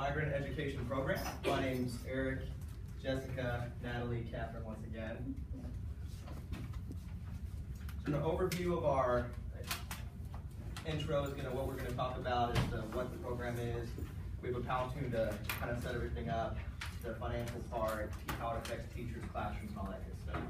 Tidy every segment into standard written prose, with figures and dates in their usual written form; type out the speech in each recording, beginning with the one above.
Migrant Education Program. My name's Eric, Jessica, Natalie, Catherine once again. So an overview of our intro is what we're going to talk about is what the program is. We have a Powtoon to kind of set everything up, the financial part, how it affects teachers, classrooms, and all that good stuff.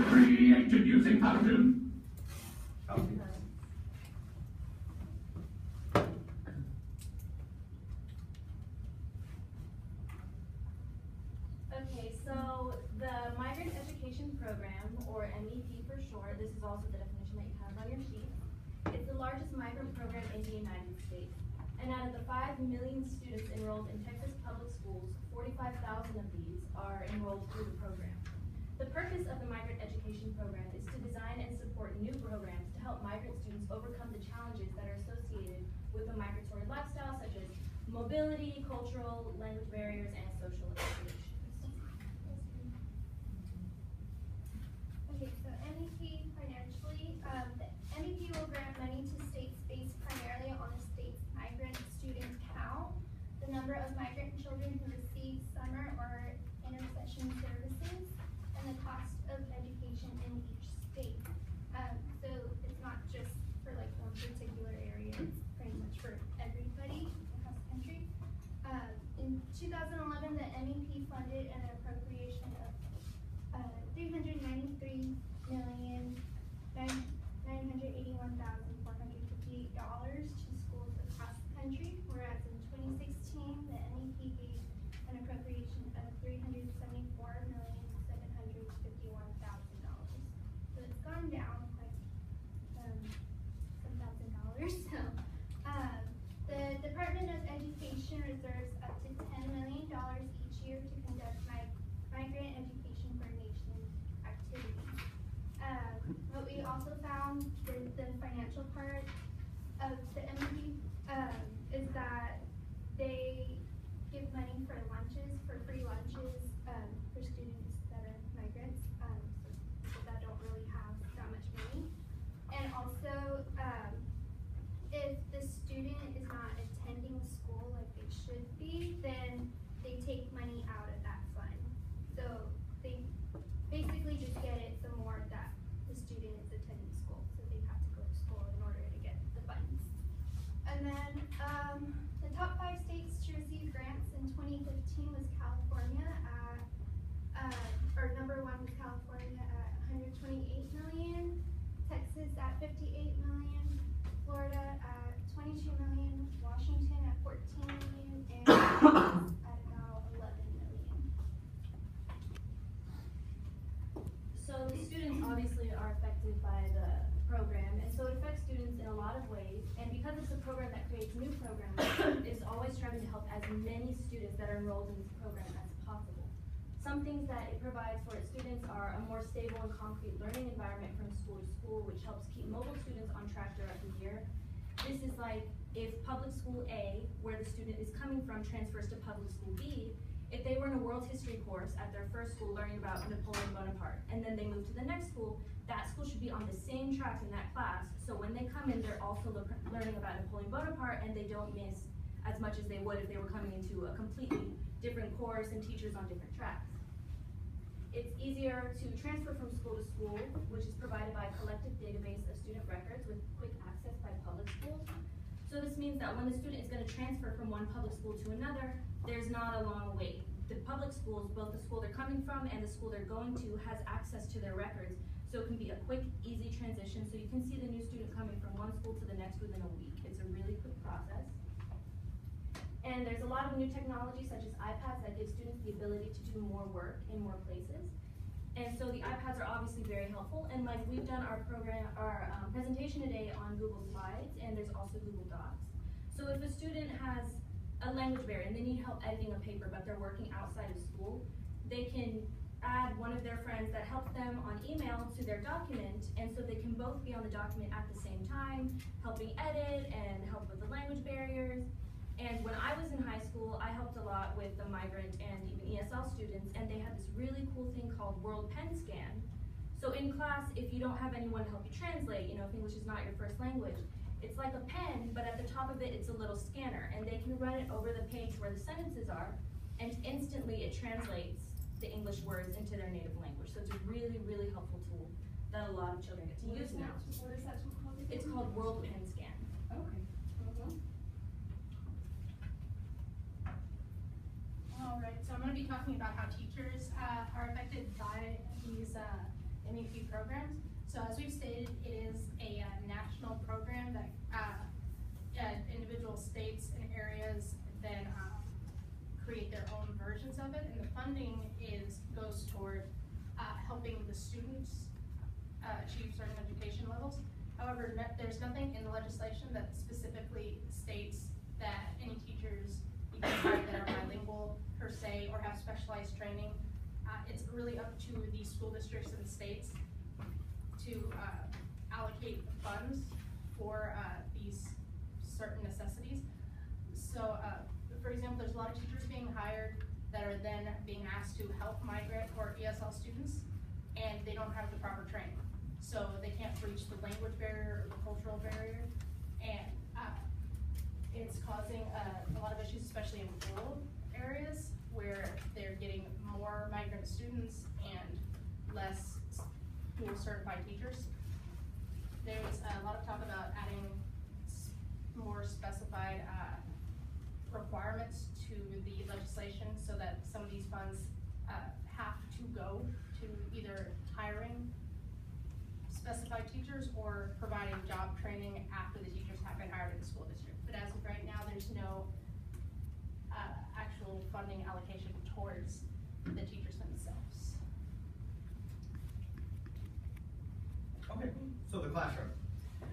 Created using Powtoon. Okay, so the Migrant Education Program, or MEP for short, this is also the definition that you have on your sheet. It's the largest migrant program in the United States. And out of the 5 million students enrolled in Texas public schools, 45,000 of these are enrolled through the program. The purpose of the Migrant Education Program is to design and support new programs to help migrant students overcome the challenges that are associated with a migratory lifestyle, such as mobility, cultural, language barriers, and social exclusion. Okay, so MEP financially, the MEP will grant money to states based primarily on the state's migrant student count, the number of migrant children who receive summer or intercession services, and the cost of education in each state. So it's not just for like one particular area, it's pretty much for everybody across the country. In 2011, the MEP funded an appropriation of $393,981,458 to schools across the country, whereas in 2016, the MEP gave an appropriation of $374,751,000. So it's gone down like some $1,000. So the Department of Education reserves up to $10 million each year to conduct migrant education coordination activities. What we also found with the financial part of the MEP is that they give money for lunches, for free lunches for students that are migrants, so people that don't really have that much money. And also, if the student is not attending school like they should be, then they take money out of that fund. So they basically just get it the more that the student is attending school. So they have to go to school in order to get the funds. And then the top 5 states to receive grants in 2015 was California at, or number 1 was California at $128 million, Texas at $58 million, Florida at $22 million, Washington at $14 million, and at about $11 million. So the students obviously are affected by the program, and so it affects students in a lot of ways. And because it's a program that creates new programs, it's always striving to help as many students that are enrolled in this program as possible. Some things that it provides for its students are a more stable and concrete learning environment from school to school, which helps keep mobile students on track throughout the year. This is like if public school A, where the student is coming from, transfers to public school B, if they were in a world history course at their first school learning about Napoleon Bonaparte, and then they move to the next school, that school should be on the same track in that class, so when they come in, they're also learning about Napoleon Bonaparte, and they don't miss as much as they would if they were coming into a completely different course and teachers on different tracks. It's easier to transfer from school to school, which is provided by a collective database of student records with quick access by public schools. So this means that when the student is going to transfer from one public school to another, there's not a long wait. The public schools, both the school they're coming from and the school they're going to, has access to their records. So it can be a quick, easy transition. So you can see the new student coming from one school to the next within a week. It's a really quick process. And there's a lot of new technology such as iPads that give students the ability to do more work in more places. And so the iPads are obviously very helpful. And like we've done our presentation today on Google Slides, and there's also Google Docs. So if a student has a language barrier and they need help editing a paper, but they're working outside of school, they can add one of their friends that helps them on email to their document, and so they can both be on the document at the same time, helping edit and help with the language barriers. And when I was in high school, I helped a lot with the migrant and even ESL students, and they had this really cool thing called World Pen Scan. So in class, if you don't have anyone to help you translate, you know, if English is not your first language, it's like a pen, but at the top of it, it's a little scanner, and they can run it over the page where the sentences are, and instantly it translates the English words into their native language. So it's a really, really helpful tool that a lot of children get to use now. What is that tool called? It's called World Pen Scan. Okay. All right, so I'm going to be talking about how teachers are affected by these MEP programs. So as we've stated, it is a national program that individual states and areas then create their own versions of it, and the funding goes toward helping the students achieve certain education levels. However, there's nothing in the legislation that specifically states that any teachers that are bilingual per se or have specialized training. It's really up to the school districts and states to allocate funds for these certain necessities. So, for example, there's a lot of teachers being hired that are then being asked to help migrant or ESL students, and they don't have the proper training. So they can't breach the language barrier or the cultural barrier, and it's causing a lot of issues, especially in rural areas where they're getting more migrant students and less school certified teachers. There's a lot of talk about adding more specified requirements to the legislation so that some of these funds have to go to either hiring specified teachers or providing job training after the teachers have been hired in the school district. But as of right now, there's no actual funding allocation towards the teachers themselves. Okay, so the classroom.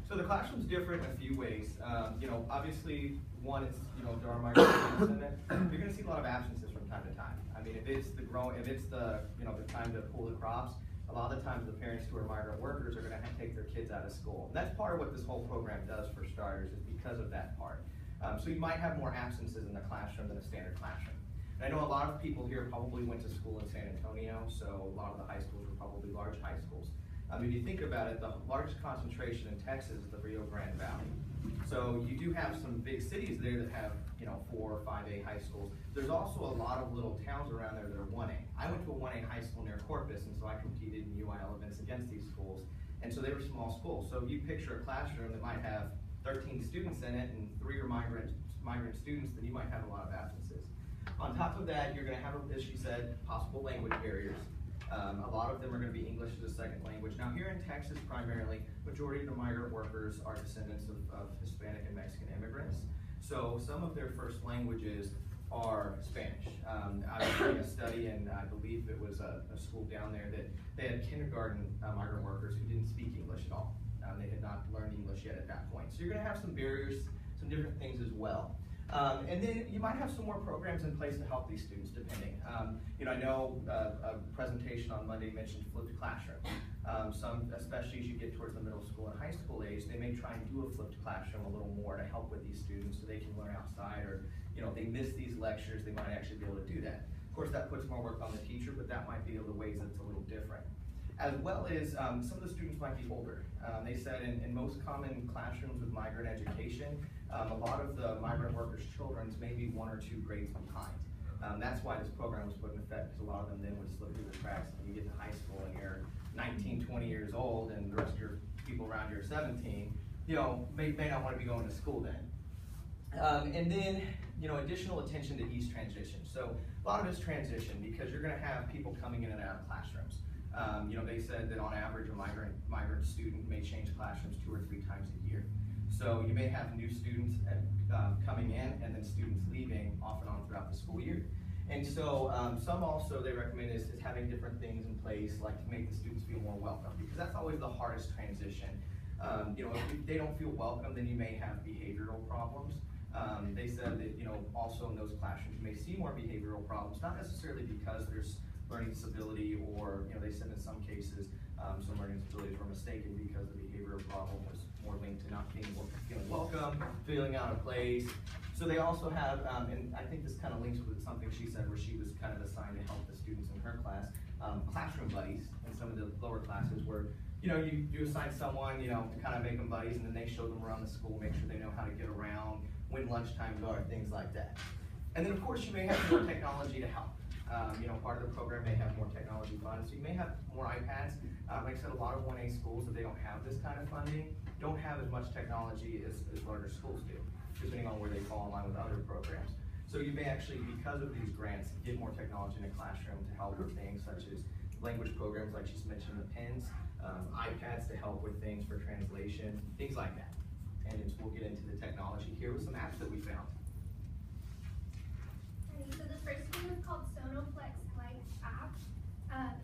So the classroom's different in a few ways. You know, obviously, one, it's, you know, there are migrant students in it. You're gonna see a lot of absences from time to time. I mean, if it's the, you know, the time to pull the crops, a lot of the times the parents who are migrant workers are gonna have to take their kids out of school. And that's part of what this whole program does for starters, is because of that part. So you might have more absences in the classroom than a standard classroom. And I know a lot of people here probably went to school in San Antonio, so a lot of the high schools were probably large high schools. If you think about it, the largest concentration in Texas is the Rio Grande Valley. So you do have some big cities there that have, you know, 4 or 5A high schools. There's also a lot of little towns around there that are 1A. I went to a 1A high school near Corpus, and so I competed in UIL events against these schools. And so they were small schools. So if you picture a classroom that might have 13 students in it and 3 are migrant students, then you might have a lot of absences. On top of that, you're gonna have, as she said, possible language barriers. A lot of them are going to be English as a second language. Now here in Texas primarily, majority of the migrant workers are descendants of Hispanic and Mexican immigrants. So some of their first languages are Spanish. I was doing a study, and I believe it was a school down there that they had kindergarten migrant workers who didn't speak English at all. They had not learned English yet at that point. So you're going to have some barriers, some different things as well. And then you might have some more programs in place to help these students, depending. You know, I know a presentation on Monday mentioned flipped classroom. Some, especially as you get towards the middle school and high school age, they may try and do a flipped classroom a little more to help with these students so they can learn outside, or, you know, if they miss these lectures, they might actually be able to do that. Of course, that puts more work on the teacher, but that might be the ways that it's a little different. As well as some of the students might be older. They said in most common classrooms with migrant education, a lot of the migrant workers' children may be 1 or 2 grades behind. That's why this program was put in effect, because a lot of them then would slip through the cracks. When you get to high school and you're 19, 20 years old, and the rest of your people around you are 17, you know, may not want to be going to school then. And then, you know, additional attention to ease transition. So a lot of it's transition, because you're going to have people coming in and out of classrooms. You know, they said that on average a migrant student may change classrooms 2 or 3 times a year. So you may have new students coming in and then students leaving off and on throughout the school year. And so some also they recommend is having different things in place, like to make the students feel more welcome, because that's always the hardest transition. You know, if they don't feel welcome, then you may have behavioral problems. They said that, you know, also in those classrooms you may see more behavioral problems, not necessarily because there's learning disability, or, you know, they said in some cases some learning disabilities were mistaken because the behavioral problem was more linked to not feeling welcome, feeling out of place. So they also have, and I think this kind of links with something she said, where she was kind of assigned to help the students in her class, classroom buddies in some of the lower classes, where, you know, you assign someone, you know, to kind of make them buddies, and then they show them around the school, make sure they know how to get around, when lunch times are, things like that. And then of course you may have more technology to help. You know, part of the program may have more technology funds, so you may have more iPads. Like I said, a lot of 1A schools, if they don't have this kind of funding, don't have as much technology as larger schools do, depending on where they fall in line with other programs. So you may actually, because of these grants, get more technology in the classroom to help with things such as language programs, like she's mentioned, the pens, iPads to help with things for translation, things like that. And we'll get into the technology here with some apps that we found. So the first one is called Sonoflex Lite app.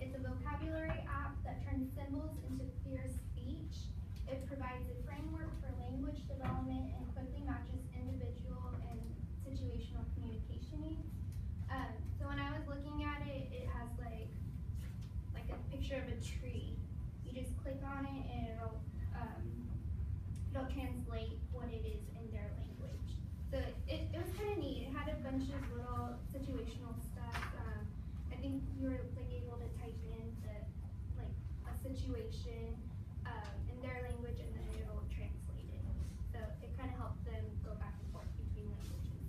It's a vocabulary app that turns symbols into clear speech. It provides a framework for language development and quickly matches individual and situational communication needs. So when I was looking at it, it has like a picture of a tree. You just click on it and it'll translate what it is in their language. So it was kind of neat. It had a bunch of little situational stuff. I think you were like able to type in a situation in their language, and then it'll translate it. So it kind of helped them go back and forth between languages.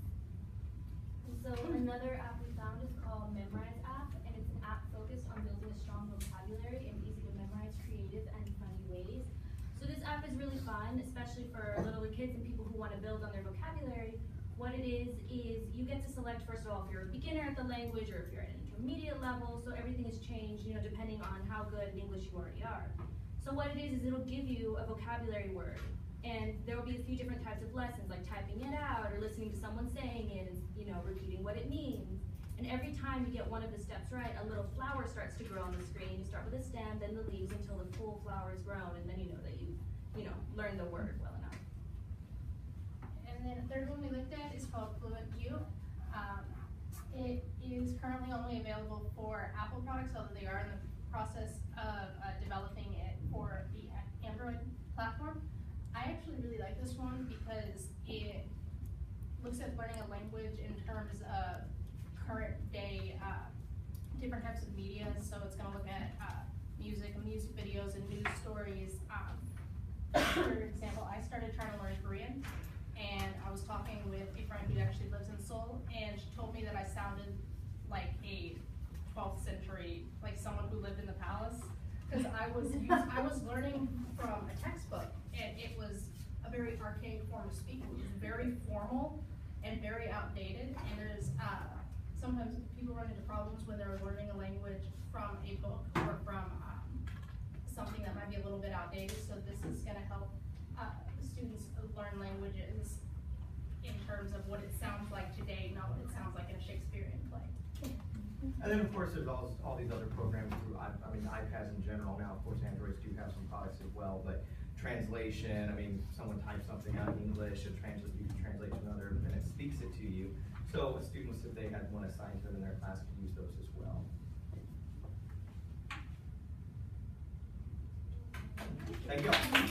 And so another app we found is called Memrise app, and it's an app focused on building a strong vocabulary in easy to memorize, creative and funny ways. So this app is really fun, especially for littler kids and people who want to build on their vocabulary. What it is you get to select, first of all, if you're a beginner at the language or if you're at an intermediate level, so everything is changed, you know, depending on how good in English you already are. So what it is it'll give you a vocabulary word, and there will be a few different types of lessons, like typing it out or listening to someone saying it and, you know, repeating what it means. And every time you get one of the steps right, a little flower starts to grow on the screen. You start with a stem, then the leaves until the full flower is grown, and then you know that you know, learned the word well enough. And then the third one we looked at is called Fluent U. It is currently only available for Apple products, although they are in the process of developing it for the Android platform. I actually really like this one because it looks at learning a language in terms of current day different types of media. So it's going to look at music videos and news stories. For example, I started trying to learn Korean, and I was talking with a friend who actually lives in Seoul, and she told me that I sounded like a 12th century, like someone who lived in the palace, because I was learning from a textbook, and it was a very archaic form of speaking. It was very formal and very outdated, and there's sometimes people run into problems when they're learning a language from a book or from something that might be a little bit outdated. So this is going to help students learn languages in terms of what it sounds like today, not what it sounds like in a Shakespearean play. And then of course there's all these other programs through, I mean, iPads in general. Now of course Androids do have some products as well, but translation, I mean, someone types something out in English, you can translate to another, and it speaks it to you. So students, if they had one assigned to them in their class, could use those as well. Thank you all.